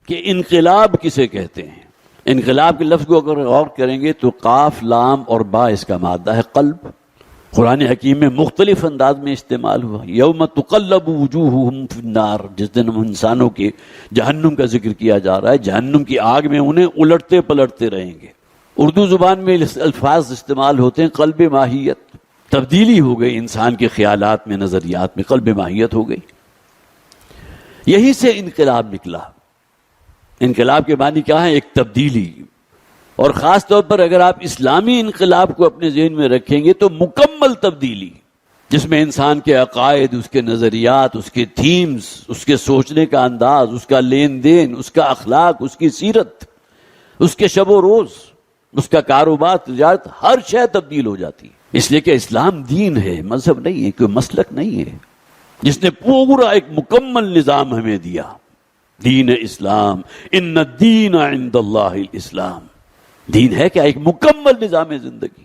کہ انقلاب کسے کہتے ہیں۔ انقلاب کے لفظ کو اگر غور کریں گے تو قاف لام اور با اس کا مادہ ہے قلب۔ قرآن حکیم میں مختلف انداز میں استعمال ہوا، یوم تقلب وجوہہم فی النار، جس دن ہم انسانوں کے جہنم کا ذکر کیا جا رہا ہے، جہنم کی آگ میں انہیں الٹتے پلٹتے رہیں گے۔ اردو زبان میں الفاظ استعمال ہوتے ہیں قلب ماہیت، تبدیلی ہو گئی انسان کے خیالات میں، نظریات میں، قلب ماہیت ہو گئی۔ یہی سے انقلاب نکلا۔ انقلاب کے معنی کیا ہے؟ ایک تبدیلی، اور خاص طور پر اگر آپ اسلامی انقلاب کو اپنے ذہن میں رکھیں گے تو مکمل تبدیلی، جس میں انسان کے عقائد، اس کے نظریات، اس کے تھیمز، اس کے سوچنے کا انداز، اس کا لین دین، اس کا اخلاق، اس کی سیرت، اس کے شب و روز، اس کا کاروبار، تجارت، ہر شے تبدیل ہو جاتی ہے۔ اس لیے کہ اسلام دین ہے، مذہب نہیں ہے، کوئی مسلک نہیں ہے، جس نے پورا ایک مکمل نظام ہمیں دیا۔ دین اسلام، ان الدین عند اللہ الاسلام، دین ہے کیا؟ ایک مکمل نظام زندگی۔